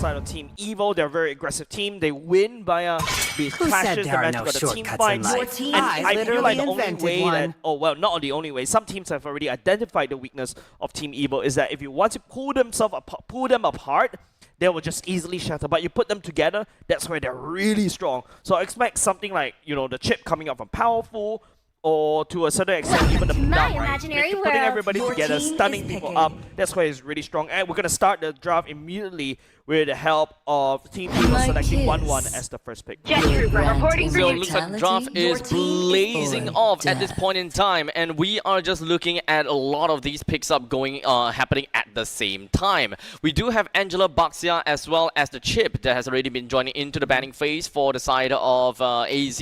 side of Team Evil. They're a very aggressive team. They win via the clashes, the magic of the team fights. And I feel like the only way that, oh well, not the only way, some teams have already identified the weakness of Team Evil is that if you want to pull them apart, they will just easily shatter. But you put them together, that's where they're really strong. So expect something like, you know, the chip coming up from Powerful, or to a certain extent, even the Dark, right? Putting everybody together, stunning people up, that's why it's really strong. And we're going to start the draft immediately with the help of Team Evil selecting 1-1 as the first pick. So it looks like the draft is blazing off at this point in time, and we are just looking at a lot of these picks up happening at the same time. We do have Angela Baxia as well as the chip that has already been joining into the banning phase for the side of AZ,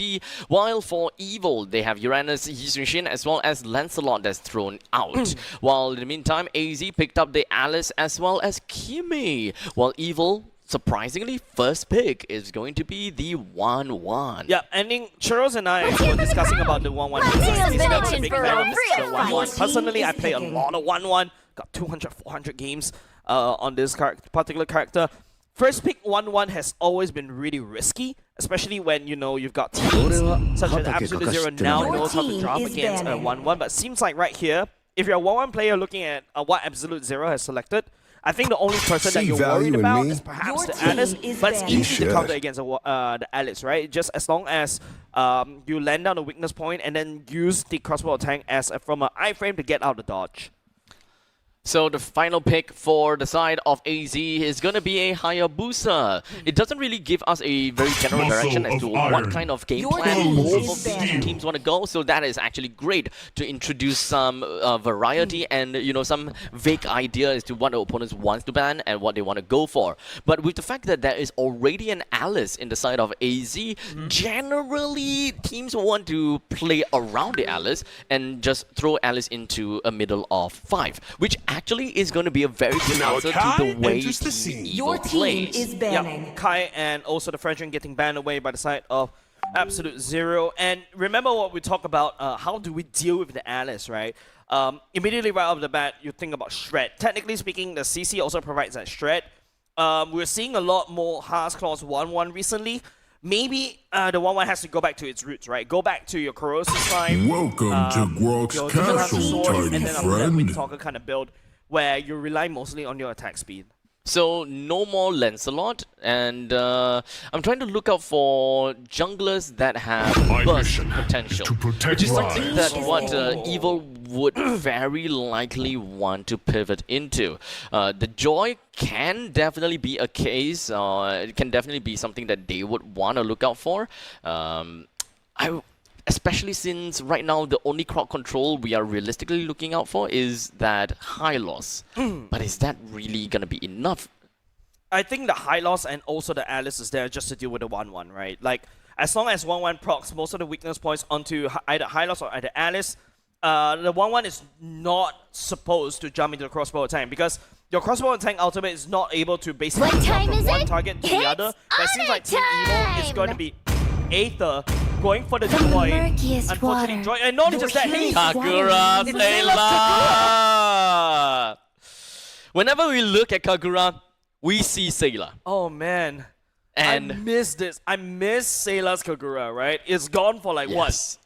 while for Evil they have Uranus, Yixin as well as Lancelot that's thrown out. While in the meantime, AZ picked up the Alice as well as Kimmy, while Evil, surprisingly, first pick is going to be the 1-1. Yeah, and Churros and I were discussing about the 1-1. He's never a big fan of the 1-1. Personally, I play a lot of 1-1. Got 200, 400 games on this particular character. First pick 1-1 has always been really risky, especially when, you know, you've got teams such as Absolute Zero now knows how to draft against a 1-1. But seems like right here, if you're a 1-1 player looking at what Absolute Zero has selected, I think the only person that you're worried about is perhaps the Alice, but it's easy to counter against the Alice, right? Just as long as you land down the weakness point and then use the crossbow tank as from an iframe to get out the dodge. So the final pick for the side of AZ is going to be a Hayabusa. It doesn't really give us a very general direction as to what kind of game plan both of these two teams want to go. So that is actually great to introduce some variety and, you know, some vague idea as to what the opponents want to ban and what they want to go for. But with the fact that there is already an Alice in the side of AZ, generally teams want to play around the Alice and just throw Alice into a middle of 5, which actually is going to be a very good answer to the way Your team is banning. Yeah, Kai and also the Frenchman getting banned away by the side of Absolute Zero. And remember what we talked about, how do we deal with the Alice, right? Immediately right off the bat, you think about Shred. Technically speaking, the CC also provides that Shred. We're seeing a lot more Hearts Claws 1-1 recently. Maybe the 1-1 has to go back to its roots, right? Go back to your corrosive slime. Welcome to Grog's Castle, tiny and then friend. That Windtalker kind of build where you rely mostly on your attack speed. So no more Lancelot, and I'm trying to look out for junglers that have burst potential, which is something that what Evil would very likely want to pivot into. The Joy can definitely be a case, it can definitely be something that they would want to look out for. Especially since right now the only crowd control we are realistically looking out for is that high loss. But is that really going to be enough? I think the high loss and also the Alice is there just to deal with the 1-1, right? Like, as long as 1-1 procs most of the weakness points onto either high loss or either Alice, the 1-1 is not supposed to jump into the crossbow tank because your crossbow tank ultimate is not able to basically jump from one target to the other. But it seems like Team Evil is going to be Aether going for the Joy. Unfortunately, Joy. And not just that, hey! Kagura, Sayla! Whenever we look at Kagura, we see Sayla. Oh man. And I miss this. I miss Sayla's Kagura, right? It's gone for like what?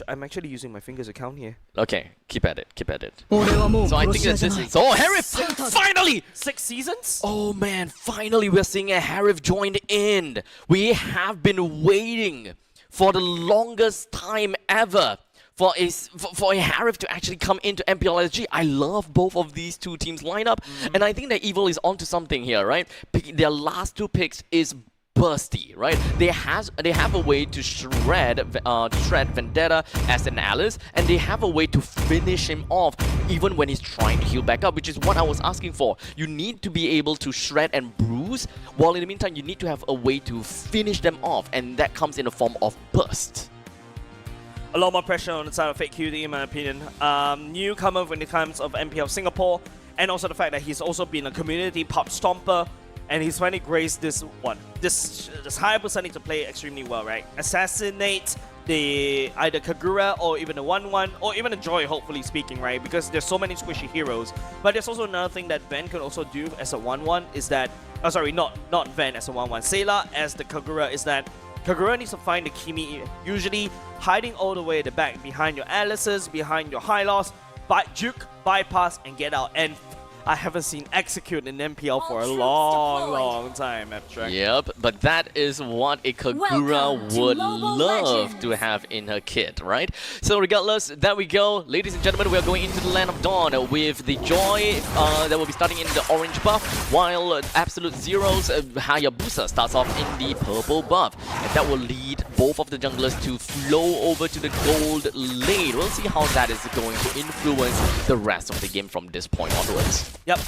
I'm actually using my fingers account here. Okay, keep at it, keep at it. So I think that this is... Oh, Harif! Finally! 6 seasons? Oh man, finally we're seeing a Harif joined in. We have been waiting for the longest time ever for a Harif to actually come into MPLSG. I love both of these two teams lineup, and I think that Evil is onto something here, right? Their last 2 picks is bursty, right? They have a way to shred Vendetta as an Alice, and they have a way to finish him off even when he's trying to heal back up, which is what I was asking for. You need to be able to shred and bruise, while in the meantime you need to have a way to finish them off, and that comes in the form of burst. A lot more pressure on the side of Fake Cutie, in my opinion. Newcomer when it comes of MPL Singapore, and also the fact that he's also been a community pop stomper, and he's finally graced this higher percentage to play extremely well, right? Assassinate, the either Kagura or even the 1-1 or even a Joy, hopefully speaking, right? Because there's so many squishy heroes. But there's also another thing that Ven could also do as a 1-1 is that, oh sorry, not Ven as a 1-1, Sayla as the Kagura is that Kagura needs to find the Kimi, usually hiding all the way at the back behind your Alices, behind your Hylos, juke, bypass, and get out. And I haven't seen execute in MPL for a long time, Abstract. Yep, but that is what a Kagura would love to have in her kit, right? So regardless, there we go. Ladies and gentlemen, we are going into the Land of Dawn with the Joy that will be starting in the orange buff, while Absolute Zero's Hayabusa starts off in the purple buff. And that will lead both of the junglers to flow over to the gold lane. We'll see how that is going to influence the rest of the game from this point onwards. Yep.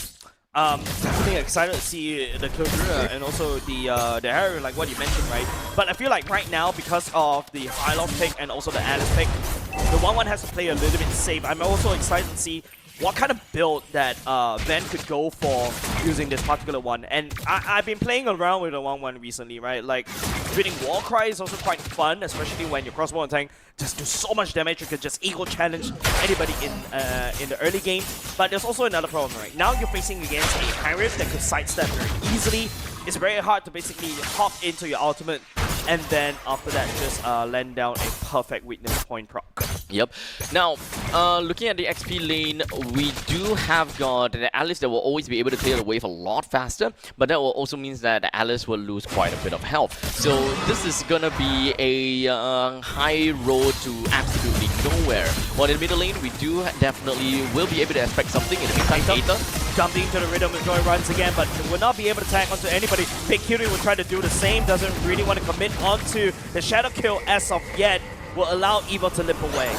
Definitely excited to see the Kagura and also the Harry, like what you mentioned, right? But I feel like right now, because of the Hylos pick and also the Alice pick, the 1-1 has to play a little bit safe. I'm also excited to see what kind of build that Ven could go for using this particular one. And I've been playing around with the 1-1 recently, right? Like, reading Warcry is also quite fun, especially when your crossbow and tank just do so much damage. You can just equal challenge anybody in the early game. But there's also another problem, right? Now you're facing against a Harif that could sidestep very easily. It's very hard to basically hop into your ultimate and then after that just land down a perfect weakness point proc. Yep. Now, looking at the XP lane, we do have got the Alice that will always be able to clear the wave a lot faster, but that will also means that Alice will lose quite a bit of health. So this is gonna be a high road to absolutely nowhere. While in the middle lane, we do definitely will be able to expect something. In the meantime, Aether jumping into the rhythm of Joy runs again, but will not be able to tag onto anybody. Big Cutie will try to do the same, doesn't really want to commit onto the Shadow Kill as of yet, will allow Evil to limp away.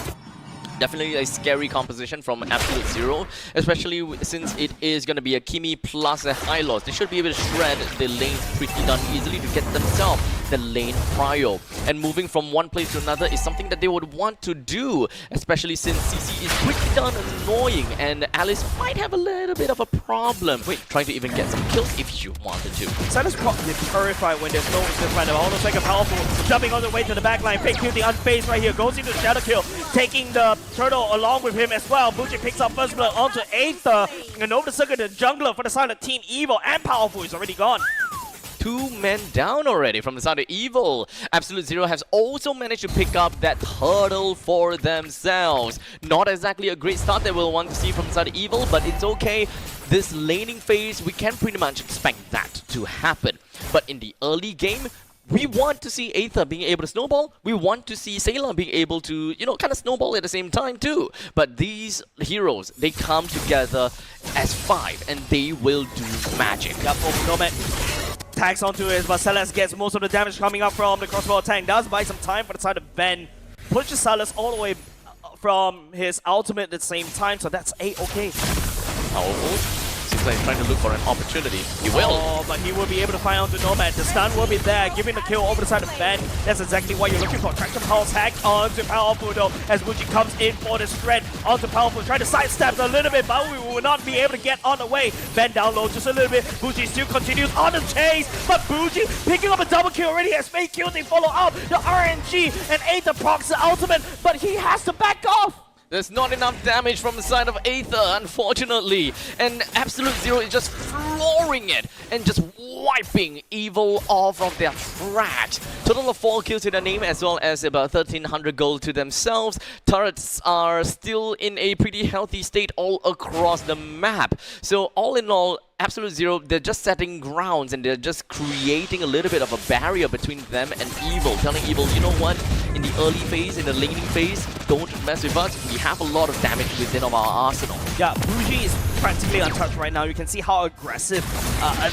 Definitely a scary composition from Absolute Zero, especially since it is going to be a Kimi plus a Hylos. They should be able to shred the lanes pretty darn easily to get themselves the lane prio. And moving from one place to another is something that they would want to do, especially since CC is pretty darn annoying and Alice might have a little bit of a problem trying to even get some kills if you wanted to. Silas probably terrified when there's no find out. Almost like a powerful jumping all the way to the back line. Fake Cutie unfazed right here, goes into the Shadow Kill, taking the Turtle along with him as well. Bucci picks up first blood onto Aether, and over the circuit, the jungler for the side of Team Evil and Powerful is already gone. 2 men down already from the side of Evil. Absolute Zero has also managed to pick up that turtle for themselves. Not exactly a great start that we'll want to see from the side of Evil, but it's okay. This laning phase, we can pretty much expect that to happen. But in the early game, we want to see Aether being able to snowball. We want to see Sayla being able to, you know, kind of snowball at the same time too. But these heroes, they come together as 5 and they will do magic. Yep, Nomad tags onto it, but Silas gets most of the damage coming up from the crossbow tank. Does buy some time for the side of Ben. Pushes Silas all the way from his ultimate at the same time, so that's A-okay. Powerful. Seems like he's trying to look for an opportunity. He will. Oh, but he will be able to find onto Nomad. The stun will be there, giving the kill over the side of Ben. That's exactly what you're looking for. Traction Pulse hack onto Powerful though, as Bucci comes in for the spread onto Powerful. Trying to sidestep a little bit, but we will not be able to get on the way. Ben down low just a little bit. Bucci still continues on the chase, but Bucci picking up a double kill already has made Cutie follow up the RNG and Aether procs the ultimate, but he has to back off. There's not enough damage from the side of Aether, unfortunately. And Absolute Zero is just flooring it and just wiping Evil off of their track. Total of 4 kills to their name, as well as about 1,300 gold to themselves. Turrets are still in a pretty healthy state all across the map. So all in all, Absolute Zero, they're just setting grounds and they're just creating a little bit of a barrier between them and Evil. Telling Evil, you know what, in the early phase, in the laning phase, don't mess with us. We have a lot of damage within of our arsenal. Yeah, Bucci is practically untouched right now. You can see how aggressive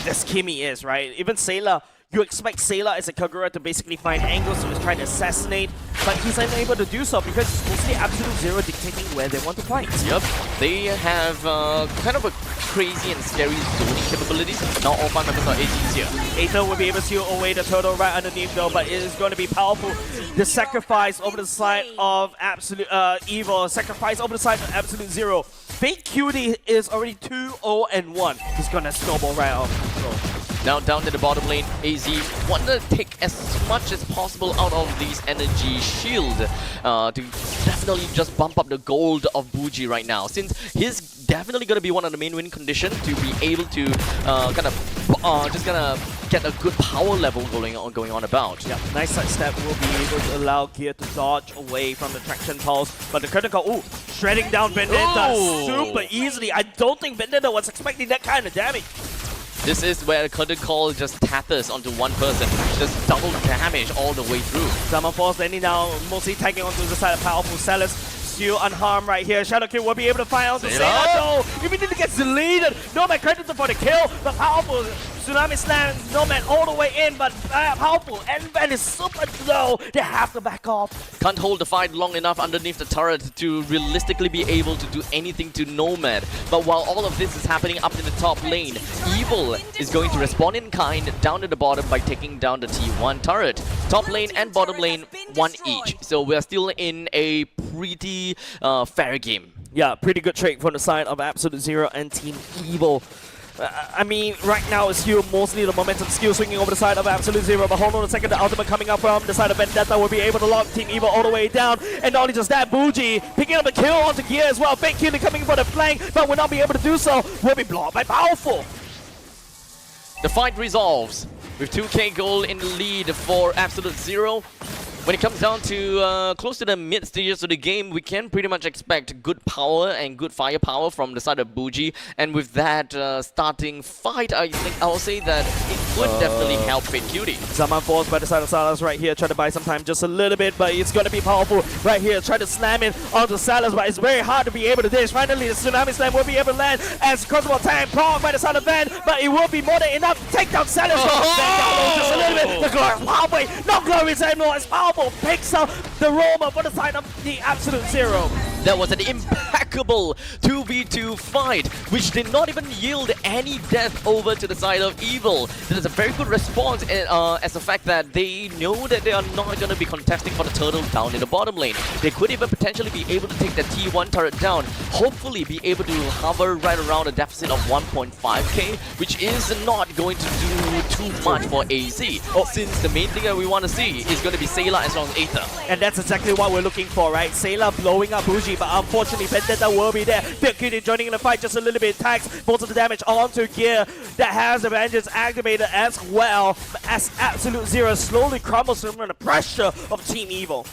this Kimi is, right? Even Sayla, you expect Sayla as a Kagura to basically find angles to try to assassinate, but he's unable to do so because it's mostly Absolute Zero dictating where they want to fight. Yep, they have kind of a crazy and scary zoning capabilities. Not all 5 members are AGs here. Aether will be able to seal away the turtle right underneath though, but it is going to be powerful. The sacrifice over the side of Absolute Evil, sacrifice over the side of Absolute Zero. Fake Cutie is already 2-0-1. He's gonna snowball right off control. Now down to the bottom lane, AZ want to take as much as possible out of these energy shield to definitely just bump up the gold of Bougie right now, since he's definitely going to be one of the main win conditions to be able to just gonna get a good power level going on about. Yeah, nice side step will be able to allow Gear to dodge away from the traction pulse, but the critical, shredding down Vendetta super easily. I don't think Vendetta was expecting that kind of damage. This is where the curtain call just tatters onto one person, just double damage all the way through. Summon Force Lenny now mostly tagging onto the side of powerful Celis. Still unharmed right here. Shadow Kill will be able to find out the Sailor. No, immediately gets deleted. Nomad credited for the kill, but powerful Tsunami Slam Nomad all the way in, but powerful N-Van is super low. They have to back off. Can't hold the fight long enough underneath the turret to realistically be able to do anything to Nomad. But while all of this is happening up in the top lane, Evil is going to respond in kind down at the bottom by taking down the T1 turret. Top lane and bottom lane, one each. So we're still in a pretty fair game. Yeah, pretty good trade from the side of Absolute Zero and Team Evil. I mean, right now it's still mostly the momentum skill swinging over the side of Absolute Zero, but hold on a second, the ultimate coming up from the side of Vendetta will be able to lock Team Evil all the way down. And not only just that, Bougie picking up a kill onto Gear as well. Fake Killing coming for the flank, but will not be able to do so. Will be blocked by Powerful. The fight resolves with 2k gold in the lead for Absolute Zero. When it comes down to close to the mid stages of the game, we can pretty much expect good power and good firepower from the side of Bougie. And with that starting fight, I think I'll say that it would definitely help Fate Cutie. Zaman Force by the side of Salas right here, try to buy some time just a little bit, but it's going to be powerful right here. Try to slam it onto Salas, but it's very hard to be able to dish. Finally, the Tsunami Slam will be able to land as crossbow time prong by the side of Van, but it will be more than enough to take down Salas. Just a little bit. The Glorious Pathway, no Glorious anymore. It's powerful. Picks up the Roma for the side of the Absolute Zero. That was an impeccable 2v2 fight, which did not even yield any death over to the side of Evil. That is a very good response as the fact that they know that they are not going to be contesting for the turtle down in the bottom lane. They could even potentially be able to take the T1 turret down, hopefully be able to hover right around a deficit of 1.5k, which is not going to do too much for AZ, since the main thing that we want to see is going to be Sayla as well as Aether. And that's exactly what we're looking for, right? Sayla blowing up Bougie, but unfortunately Vendetta will be there. Fake joining in the fight just a little bit, tags most of the damage onto Gear that has the vengeance activated as well, as Absolute Zero slowly crumbles under the pressure of Team Evil.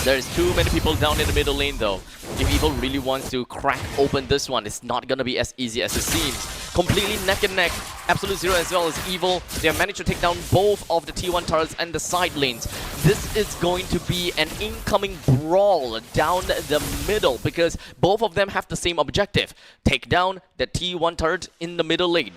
There's too many people down in the middle lane though. If Evil really wants to crack open this one, it's not gonna be as easy as it seems. Completely neck and neck, Absolute Zero as well as Evil. They have managed to take down both of the T1 turrets and the side lanes. This is going to be an incoming brawl down the middle because both of them have the same objective. Take down the T1 turret in the middle lane.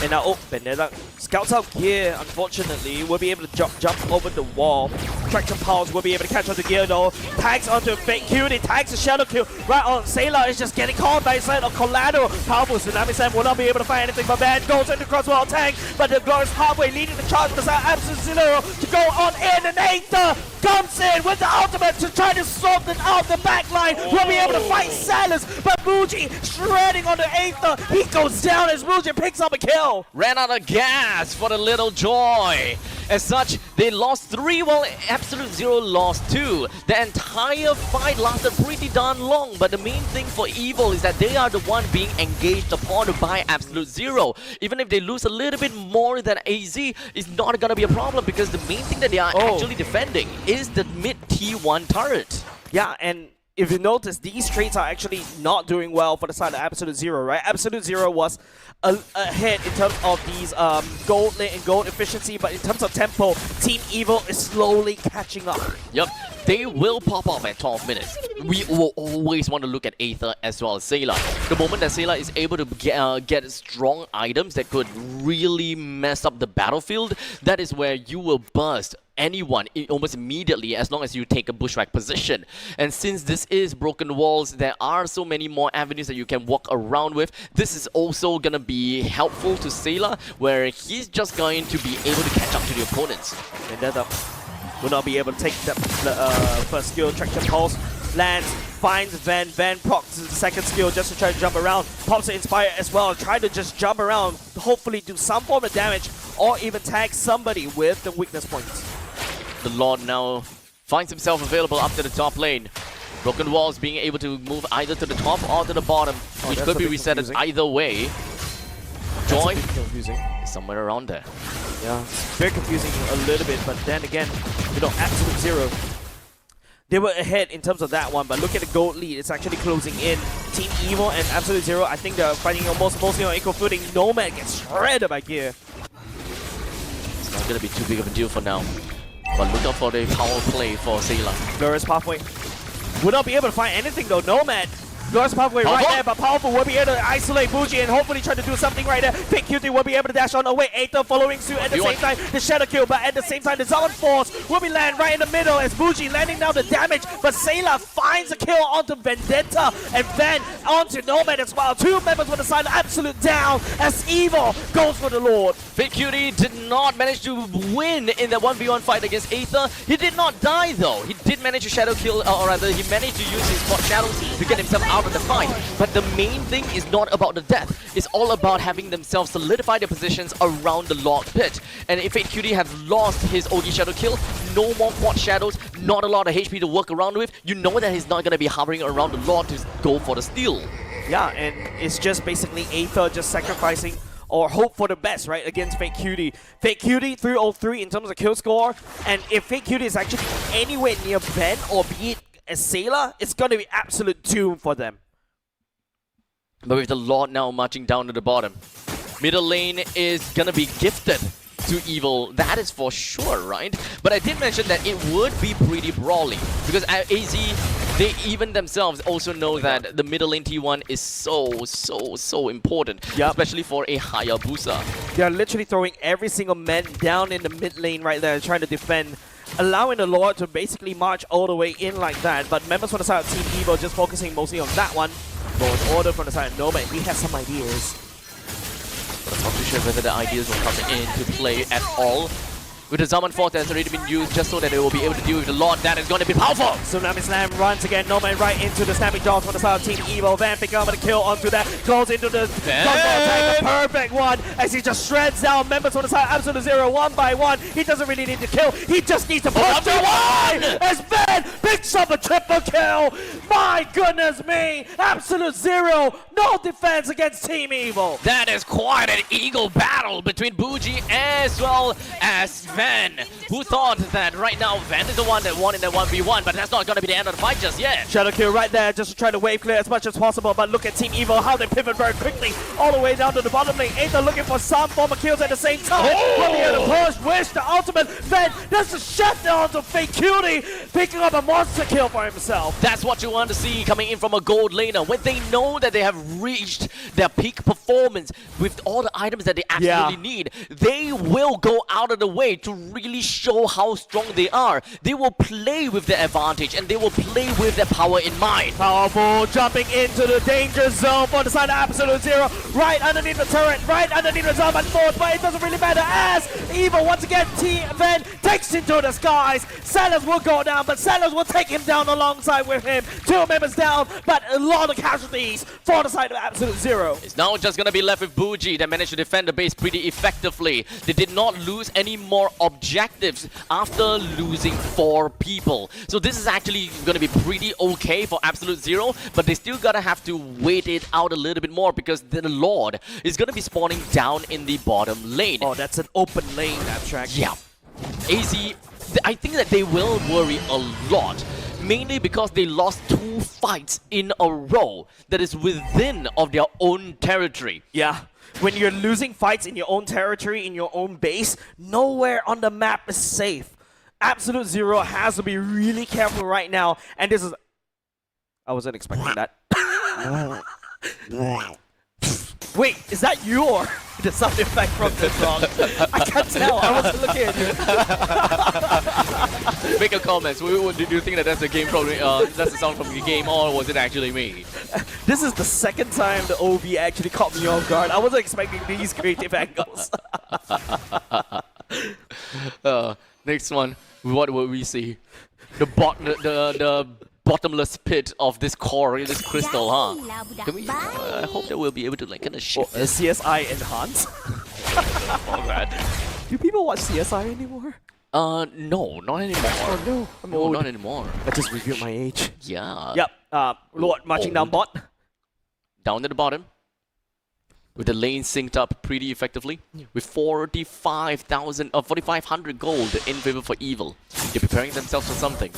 And now, Vendetta scouts out Gear, unfortunately, will be able to jump over the wall. Traction Pulse will be able to catch onto Gear though. Tags onto Fake Cutie, tags the Shadow Kill right on. Sailor is just getting caught by side of Collateral. Powerful Tsunami Slam will not be able to find anything, but Van goes into crossbow tank, but the Glorious Pathway leading the charge to the side Absolute Zero to go on in, and Aether comes in with the ultimate to try to sort it out the back line. Will be able to fight Salas, but Bougie shredding onto Aether. He goes down as Bougie picks up a kill. Ran out of gas for the Little Joy. As such, they lost 3 while Absolute Zero lost 2. The entire fight lasted pretty darn long, but the main thing for Evil is that they are the one being engaged upon by Absolute Zero. Even if they lose a little bit more than AZ, it's not gonna be a problem because the main thing that they are actually defending is the mid T1 turret. Yeah, and if you notice, these traits are actually not doing well for the side of Absolute Zero, right? Absolute Zero was ahead in terms of these gold lane and gold efficiency, but in terms of tempo, Team Evil is slowly catching up. Yep, they will pop off at 12 minutes. We will always want to look at Aether as well as Sayla. The moment that Sayla is able to get strong items that could really mess up the battlefield, that is where you will burst anyone almost immediately as long as you take a bushwhack position. And since this is broken walls, there are so many more avenues that you can walk around with. This is also gonna be helpful to Sayla, where he's just going to be able to catch up to the opponents. Vendetta will not be able to take the first skill. Traction Pulse lands finds Van. Van procs the second skill just to try to jump around. Pops the Inspire as well. Try to just jump around, hopefully do some form of damage or even tag somebody with the weakness points. The Lord now finds himself available up to the top lane. Broken Walls being able to move either to the top or to the bottom, which could be reset either way. Joy is somewhere around there. Yeah, it's very confusing a little bit, but then again, you know, Absolute Zero, they were ahead in terms of that one, but look at the gold lead. It's actually closing in. Team Evo and Absolute Zero, I think they're fighting mostly on equal footing. Nomad gets shredded by Gear. It's not going to be too big of a deal for now. But look out for the power play for Sayla. Glorious Pathway. Will not be able to find anything though. Nomad. Glorious Pathway right there, but Powerful will be able to isolate Bougie and hopefully try to do something right there. Fake Cutie will be able to dash on away. Aether following suit at the same time. The Shadow Kill, but at the same time, the Summon Force will be land right in the middle as Bougie landing down the damage. But Sayla finds a kill onto Vendetta and then onto Nomad as well. Two members with the side Absolute down as Evil goes for the Lord. Fake Cutie did not manage to win in the 1v1 fight against Aether. He did not die though. He did manage to Shadow Kill, or rather, he managed to use his spot shadows to get himself out of the fight. But the main thing is not about the death. It's all about having themselves solidify their positions around the log pit. And if Fake Cutie has lost his OG Shadow Kill, no more quad shadows, not a lot of HP to work around with, you know that he's not going to be hovering around the lord to go for the steal. Yeah, and it's just basically Aether just sacrificing or hope for the best, right, against Fake Cutie. Fake Cutie 303 in terms of kill score, and if Fake Cutie is actually anywhere near Ben or be it a Sayla, it's going to be absolute doom for them. But with the Lord now marching down to the bottom, middle lane is gonna be gifted to Evil, that is for sure, right? But I did mention that it would be pretty brawly, because at AZ, they even themselves also know that the middle lane T1 is so important, especially for a Hayabusa. They're literally throwing every single man down in the mid lane right there, trying to defend, allowing the Lord to basically march all the way in like that. But members from the side of Team Evo just focusing mostly on that one. But order from the side of Nomad, he has some ideas. But I'm not too sure whether the ideas will come into play at all. With the Summon Force that's already been used just so that they will be able to deal with the Lord, that is going to be powerful! Tsunami Slam runs again, Nomad right into the Snapping Jaws from the side of Team Evo. Van picking up a kill onto that, goes into the attack, the perfect one, as he just shreds down members from the side of Absolute Zero one by one. He doesn't really need to kill, he just needs to push the one! As Van picks up a triple kill! My goodness me! Absolute Zero, no defense against Team Evo! That is quite an eagle battle between Bougie as well as Van. Who thought that right now Van is the one that won in the 1v1, but that's not going to be the end of the fight just yet. Shadow Kill right there, just to try to wave clear as much as possible, but look at Team Evo, how they pivot very quickly, all the way down to the bottom lane. Aether looking for some form of kills at the same time. Will be able to push, wish the ultimate. Van does a shutdown to Fake Cutie, picking up a monster kill for himself. That's what you want to see coming in from a gold laner, when they know that they have reached their peak performance with all the items that they absolutely need. They will go out of the way to really show how strong they are. They will play with their advantage and they will play with their power in mind. Powerful jumping into the danger zone for the side of Absolute Zero, right underneath the turret, right underneath the Summon Force, but it doesn't really matter as Evil once again Van takes into the skies. Salas will go down, but Salas will take him down alongside with him. Two members down, but a lot of casualties for the side of Absolute Zero. It's now just gonna be left with Bougie that managed to defend the base pretty effectively. They did not lose any more objectives after losing 4 people. So this is actually gonna be pretty okay for Absolute Zero, but they still gotta have to wait it out a little bit more because the Lord is gonna be spawning down in the bottom lane. Oh, that's an open lane, Abstract. Yeah. AZ, I think that they will worry a lot, mainly because they lost 2 fights in a row that is within of their own territory. Yeah. When you're losing fights in your own territory, in your own base, nowhere on the map is safe. Absolute Zero has to be really careful right now, and this is... I wasn't expecting that. Wait, is that you or the sound effect from the song? I can't tell, I wasn't looking at you. Make a comment. Did you think that that's the game from, that's the sound from the game, or was it actually me? This is the second time the OB actually caught me off guard. I wasn't expecting these creative angles. Next one, what will we see? The bottomless pit of this core, this crystal, huh? Can we? I hope that we'll be able to like kind of shift this. CSI enhance. Do people watch CSI anymore? No, not anymore. Oh no, I'm No, old. not anymore. I just revealed my age. Yeah. Yep. Lord marching down bot. Down at the bottom. With the lane synced up pretty effectively. With 4,500 gold in favor for Evil. They're preparing themselves for something.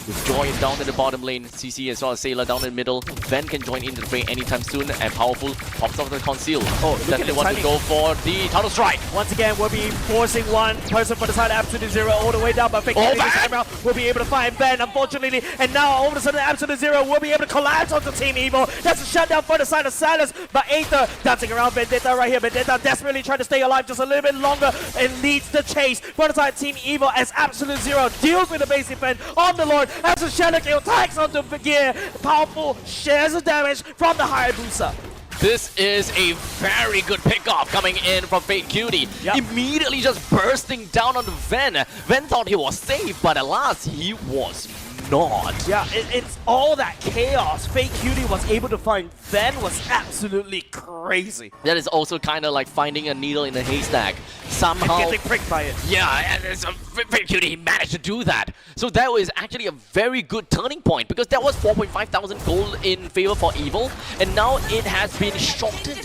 With Joy down in the bottom lane, CC as well as Sailor down in the middle. Ven can join into the fray anytime soon, and Powerful pops off the conceal. Oh, definitely wants to go for the Total Strike. Once again, we'll be forcing one person for the side, Absolute Zero, all the way down, but Fake this time around will be able to find Ben, unfortunately, and now all of a sudden Absolute Zero will be able to collapse onto Team Evil. That's a shutdown for the side of Silas, but Aether dancing around Vendetta right here. Vendetta desperately trying to stay alive just a little bit longer and leads the chase for the side Team Evil as Absolute Zero deals with the base defense on the Lord as the Shadow Kill tags onto Gear. Powerful shares the damage from the Hayabusa. This is a very good pickoff coming in from Fake Cutie. Yep. Immediately just bursting down on Ven. Ven thought he was safe, but alas, he was not. Yeah, it's all that chaos Fake Cutie was able to find then was absolutely crazy. That is also kind of like finding a needle in a haystack. Somehow, Getting pricked by it. yeah, and it's a Fake Cutie, he managed to do that. So that was actually a very good turning point because that was 4,500 gold in favor for Evil, and now it has been shortened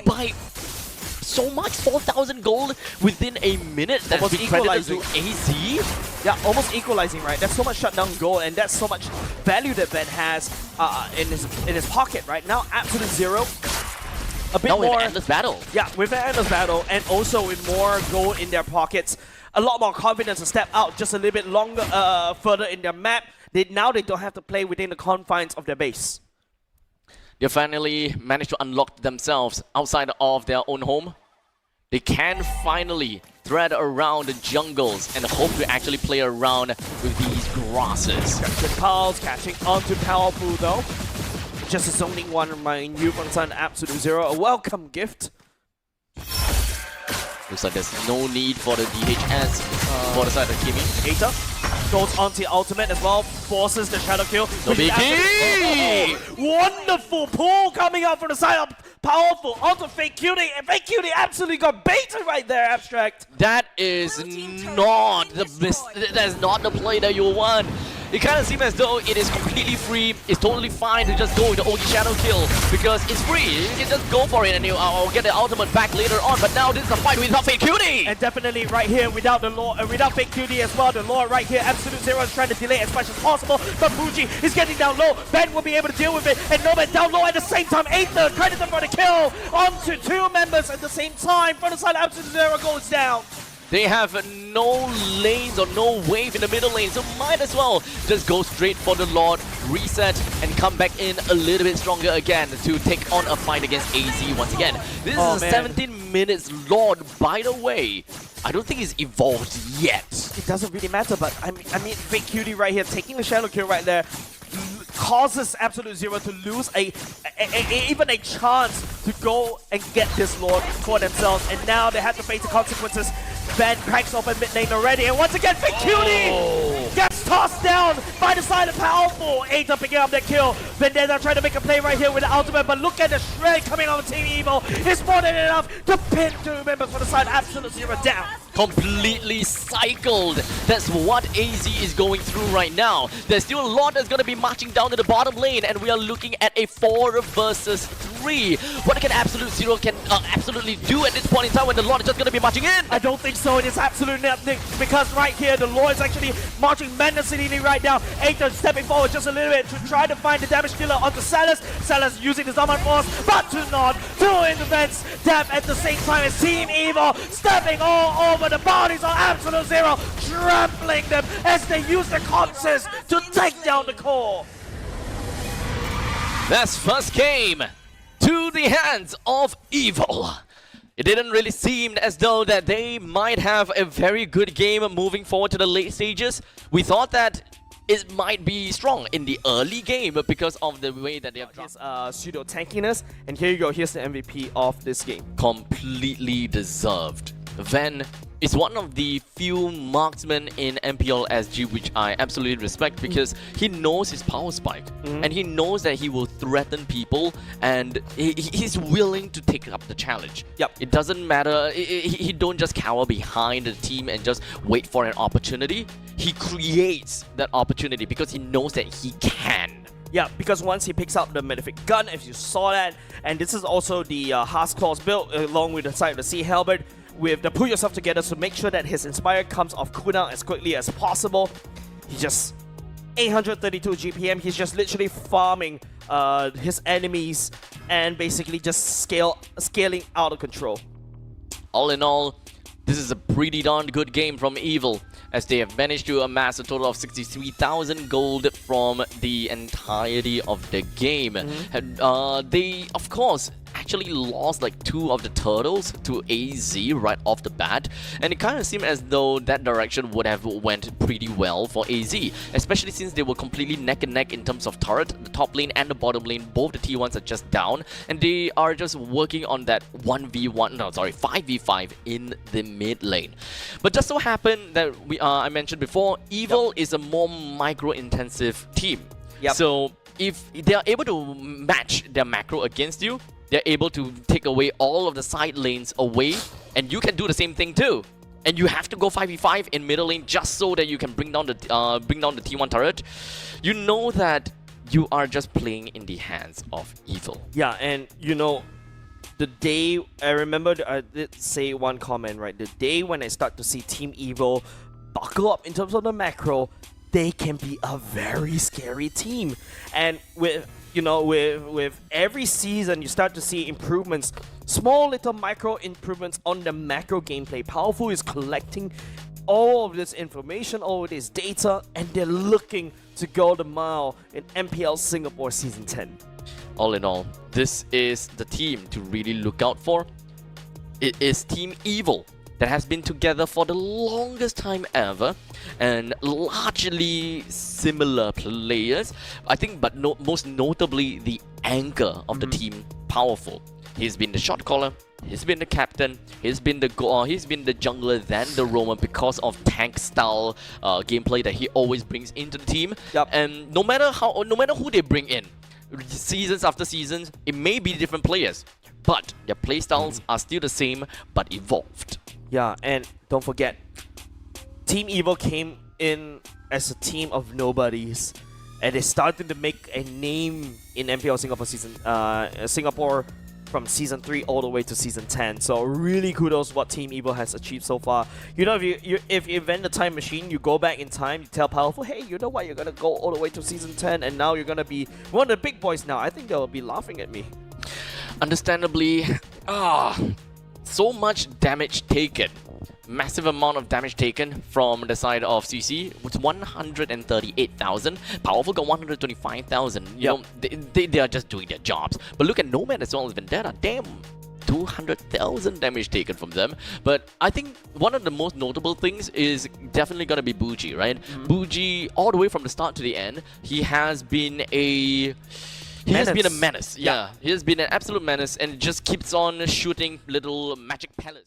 by so much, 4,000 gold within a minute. That's Almost been credited to equalizing. AZ. Yeah, almost equalizing, right? That's so much shutdown gold, and that's so much value that Ben has in his pocket right now. Absolute Zero. A bit Now we more. have endless battle. Yeah, with an endless battle, and also with more gold in their pockets, a lot more confidence to step out just a little bit longer, further in their map. Now they don't have to play within the confines of their base. They finally managed to unlock themselves outside of their own home. They can finally thread around the jungles and hope to actually play around with these grasses. Good pulse, catching onto Powerful though. Just a zoning one, remind you from Sun Absolute Zero. A welcome gift. Looks like there's no need for the DHS for the side of Kimi. Aether goes onto the ultimate as well, forces the shadow kill. No which is biggie! Wonderful pull coming out from the side of Powerful onto Fake Cutie, and Fake Cutie absolutely got baited right there, Abstract. That is not the that's not the play that you want. It kind of seems as though it is completely free. It's totally fine to just go with the OG Shadow Kill because it's free. You can just go for it and I'll get the ultimate back later on. But now this is a fight without Fake Cutie. And definitely right here without the Lord, without Fake Cutie as well. The Lord right here, Absolute Zero is trying to delay as much as possible. But Fuji is getting down low. Ben will be able to deal with it. And Nomad down low at the same time. Aether credited for the kill onto two members at the same time. From the side, Absolute Zero goes down. They have no lanes or no wave in the middle lane, so might as well just go straight for the Lord, reset, and come back in a little bit stronger again to take on a fight against AZ once again. This is a 17 minutes Lord, by the way. I don't think he's evolved yet. It doesn't really matter, but I mean Fake Cutie right here, taking the Shadow Kill right there, causes Absolute Zero to lose even a chance to go and get this Lord for themselves, and now they have to face the consequences. Ben cracks open mid lane already, and once again, Fake Cutie gets tossed down by the side of Powerful. Aether picking up that kill. Vendetta trying to make a play right here with the ultimate, but look at the shred coming out of Team Evil. It's more than enough to pin two members for the side. Absolute Zero down. Completely cycled. That's what AZ is going through right now. There's still a lot that's going to be marching down to the bottom lane, and we are looking at a 4 versus 3. What can Absolute Zero absolutely do at this point in time when the Lord is just going to be marching in? I don't think so. It is absolutely nothing because right here the Lord is actually marching menacingly right now. Aether stepping forward just a little bit to try to find the damage dealer onto Salas. Salas using the Zaman Force, but to not do in defense. Dab at the same time as Team Evil stepping all over the bodies of Absolute Zero, trampling them as they use the conses to take down the core. That's first game to the hands of Evil. It didn't really seem as though that they might have a very good game moving forward to the late stages. We thought that it might be strong in the early game because of the way that they have dropped. His pseudo tankiness, and here you go. Here's the MVP of this game. Completely deserved. Ven is one of the few marksmen in MPL SG which I absolutely respect because he knows his power spike and he knows that he will threaten people and he's willing to take up the challenge. Yep. It doesn't matter. He don't just cower behind the team and just wait for an opportunity. He creates that opportunity because he knows that he can. Yeah, because once he picks up the Metafic gun, if you saw that, and this is also the Haas Claws build along with the side of the Sea Halberd, with the Pull Yourself Together to make sure that his Inspire comes off cooldown as quickly as possible. He just 832 GPM, he's just literally farming his enemies and basically just scaling out of control. All in all, this is a pretty darn good game from Evil, as they have managed to amass a total of 63,000 gold from the entirety of the game. They, of course, actually lost like 2 of the turtles to AZ right off the bat, and it kind of seemed as though that direction would have went pretty well for AZ, especially since they were completely neck and neck in terms of turret. The top lane and the bottom lane, both the T1s are just down, and they are just working on that 5v5 in the mid lane. But just so happened that I mentioned before, Evil is a more micro-intensive team. So if they are able to match their macro against you, they're able to take away all of the side lanes away, and you can do the same thing too. And you have to go 5v5 in middle lane just so that you can bring down the T1 turret. You know that you are just playing in the hands of Evil. Yeah, and you know, the day I remember, I did say one comment, right? The day when I start to see Team Evil buckle up in terms of the macro, they can be a very scary team. And with every season, you start to see improvements, small little micro improvements on the macro gameplay. Powerful is collecting all of this information, all of this data, and they're looking to go the mile in MPL Singapore Season 10. All in all, this is the team to really look out for. It is Team Evil that has been together for the longest time ever, and largely similar players, I think, but most notably the anchor of the team, Powerful. He's been the shot caller, he's been the captain, he's been the jungler, then the roamer because of tank style gameplay that he always brings into the team. And no matter who they bring in, seasons after seasons, it may be different players, but their playstyles are still the same but evolved. Yeah, and don't forget, Team Evil came in as a team of nobodies, and they started to make a name in MPL Singapore from Season 3 all the way to Season 10. So really kudos what Team Evil has achieved so far. You know, if you invent the time machine, you go back in time, you tell Powerful, hey, you know what, you're gonna go all the way to Season 10, and now you're gonna be one of the big boys now. I think they'll be laughing at me. Understandably, so much damage taken. Massive amount of damage taken from the side of CC with 138,000. Powerful got 125,000. You know, they are just doing their jobs. But look at Nomad as well as Vendetta. Damn, 200,000 damage taken from them. But I think one of the most notable things is definitely gonna be Bougie, right? Bougie, all the way from the start to the end, he has been a menace. Yeah, he has been an absolute menace and just keeps on shooting little magic pellets.